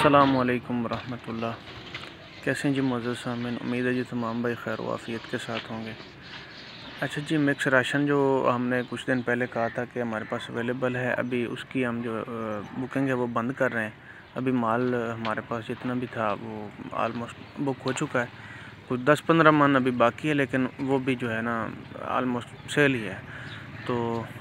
अस्सलामुअलैकुम वरहमतुल्लाह। कैसे हैं जी मुअज़्ज़ज़ सामीन, उम्मीद है जी तमाम भाई खैर व आफ़ियत के साथ होंगे। अच्छा जी, मिक्स राशन जो हमने कुछ दिन पहले कहा था कि हमारे पास अवेलेबल है, अभी उसकी हम जो बुकिंग है वो बंद कर रहे हैं। अभी माल हमारे पास जितना भी था वो आलमोस्ट बुक हो चुका है। कुछ 10-15 मन अभी बाकी है, लेकिन वो भी जो है ना आलमोस्ट सेल ही है। तो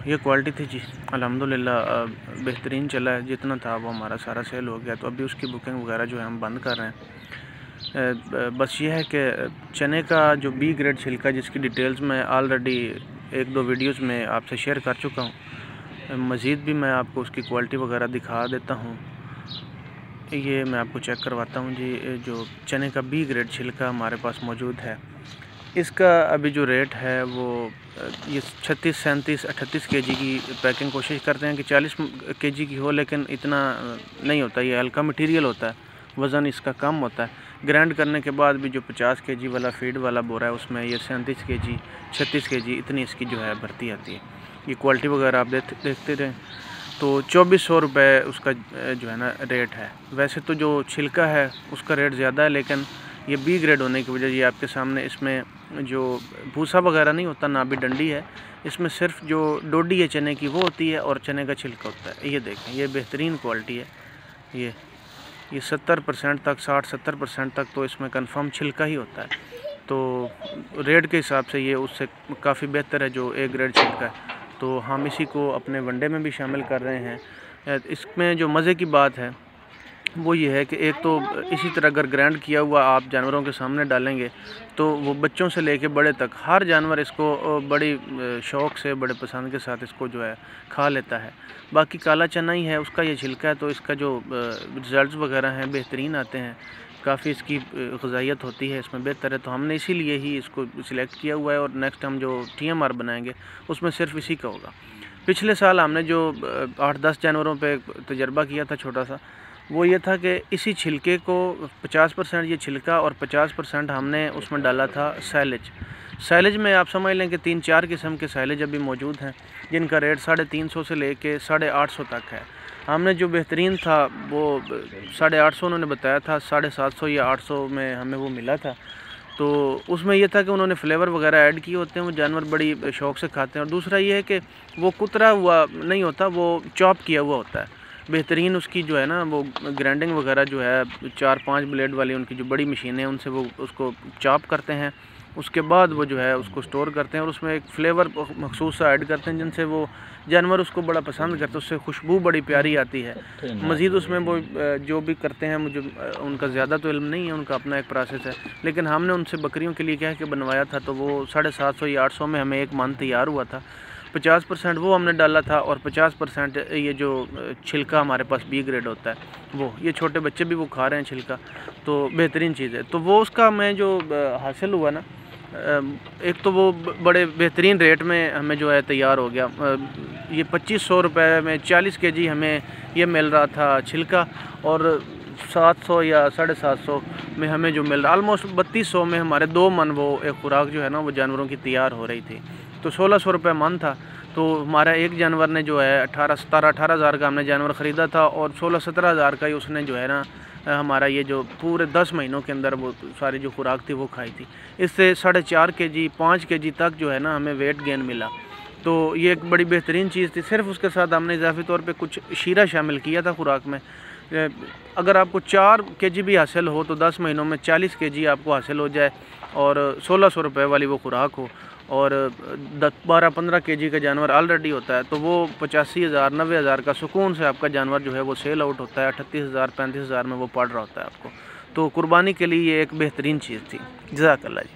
ये क्वालिटी थी जी, अल्हम्दुलिल्लाह बेहतरीन चला है। जितना था वो हमारा सारा सेल हो गया, तो अभी उसकी बुकिंग वगैरह जो है हम बंद कर रहे हैं। बस ये है कि चने का जो बी ग्रेड छिलका, जिसकी डिटेल्स मैं ऑलरेडी 1-2 वीडियोस में आपसे शेयर कर चुका हूँ। मज़ीद भी मैं आपको उसकी क्वालिटी वगैरह दिखा देता हूँ। ये मैं आपको चेक करवाता हूँ जी। जो चने का बी ग्रेड छिलका हमारे पास मौजूद है, इसका अभी जो रेट है वो ये 36, 37, 38 केजी की पैकिंग कोशिश करते हैं कि 40 केजी की हो, लेकिन इतना नहीं होता। ये हल्का मटेरियल होता है, वज़न इसका कम होता है। ग्राइंड करने के बाद भी जो 50 केजी वाला फीड वाला बोरा है, उसमें ये 37 केजी, 36 केजी इतनी इसकी जो है भर्ती आती है। ये क्वालिटी वगैरह आप देखते रहें। तो 2400 रुपये उसका जो है ना रेट है। वैसे तो जो छिलका है उसका रेट ज़्यादा है, लेकिन ये बी ग्रेड होने की वजह ये आपके सामने इसमें जो भूसा वगैरह नहीं होता, ना भी डंडी है, इसमें सिर्फ जो डोडी है चने की वो होती है और चने का छिलका होता है। ये देखें, ये बेहतरीन क्वालिटी है। ये 70% तक, 60-70% तक तो इसमें कंफर्म छिलका ही होता है। तो रेट के हिसाब से ये उससे काफ़ी बेहतर है जो ए ग्रेड छिलका है। तो हम इसी को अपने वनडे में भी शामिल कर रहे हैं। इसमें जो मज़े की बात है वो ये है कि एक तो इसी तरह अगर ग्राइंड किया हुआ आप जानवरों के सामने डालेंगे तो वो बच्चों से लेके बड़े तक हर जानवर इसको बड़ी शौक़ से, बड़े पसंद के साथ इसको जो है खा लेता है। बाकी काला चना ही है, उसका ये छिलका है, तो इसका जो रिज़ल्ट वगैरह हैं बेहतरीन आते हैं। काफ़ी इसकी ग़िज़ाइयत होती है, इसमें बेहतर है। तो हमने इसीलिए ही इसको सिलेक्ट किया हुआ है, और नेक्स्ट हम जो TMR बनाएंगे उसमें सिर्फ इसी का होगा। पिछले साल हमने जो 8-10 जानवरों पे तजर्बा किया था छोटा सा, वो ये था कि इसी छिलके को 50% ये छिलका और 50% हमने उसमें डाला था साइलेज। साइलेज में आप समझ लें कि 3-4 किस्म के साइलेज अभी मौजूद हैं, जिनका रेट 350 से लेके 850 तक है। हमने जो बेहतरीन था वो 850 उन्होंने बताया था, 750 या 800 में हमें वो मिला था। तो उसमें यह था कि उन्होंने फ्लेवर वगैरह ऐड किए होते हैं, वो जानवर बड़ी शौक़ से खाते हैं। और दूसरा ये है कि वो कुतरा हुआ नहीं होता, वो चॉप किया हुआ होता है। बेहतरीन उसकी जो है ना वो ग्राइंडिंग वगैरह जो है 4-5 ब्लेड वाली उनकी जो बड़ी मशीनें हैं, उनसे वो उसको चॉप करते हैं। उसके बाद वो जो है उसको स्टोर करते हैं और उसमें एक फ्लेवर मखसूस सा ऐड करते हैं, जिनसे वो जानवर उसको बड़ा पसंद करते हैं। उससे खुशबू बड़ी प्यारी आती है। मज़ीद उसमें वो जो भी करते हैं, मुझे उनका ज़्यादा तो इल्म नहीं है, उनका अपना एक प्रोसेस है। लेकिन हमने उनसे बकरियों के लिए कह के बनवाया था, तो वो 750 या 800 में हमें एक मन तैयार हुआ था। 50% वो हमने डाला था और 50% ये जो छिलका हमारे पास बी ग्रेड होता है वो, ये छोटे बच्चे भी वो खा रहे हैं छिलका, तो बेहतरीन चीज़ है। तो वो उसका मैं जो हासिल हुआ ना, एक तो वो बड़े बेहतरीन रेट में हमें जो है तैयार हो गया। ये 2500 रुपये में 40 केजी हमें ये मिल रहा था छिलका, और 700 या 750 में हमें जो मिल रहा, ऑलमोस्ट 3200 में हमारे 2 मन वो एक खुराक जो है ना वो जानवरों की तैयार हो रही थी। तो 1600 रुपये मन था। तो हमारा एक जानवर ने जो है 18 हज़ार का हमने जानवर ख़रीदा था, और 16-17 हज़ार का ही उसने जो है ना हमारा ये जो पूरे 10 महीनों के अंदर वो सारी जो खुराक थी वो खाई थी। इससे 4.5 केजी, 5 केजी तक जो है ना हमें वेट गेन मिला। तो ये एक बड़ी बेहतरीन चीज़ थी। सिर्फ उसके साथ हमने इजाफी तौर पे कुछ शीरा शामिल किया था खुराक में। अगर आपको 4 केजी भी हासिल हो तो 10 महीनों में 40 केजी आपको हासिल हो जाए, और 1600 रुपये वाली वो खुराक हो, और 12-15 केजी का जानवर ऑलरेडी होता है, तो वो 85,000, 90,000 का सुकून से आपका जानवर जो है वो सेल आउट होता है। 38,000, 35,000 में वो पड़ रहा होता है आपको। तो कुर्बानी के लिए ये एक बेहतरीन चीज़ थी। जज़ाकल्लाह जी।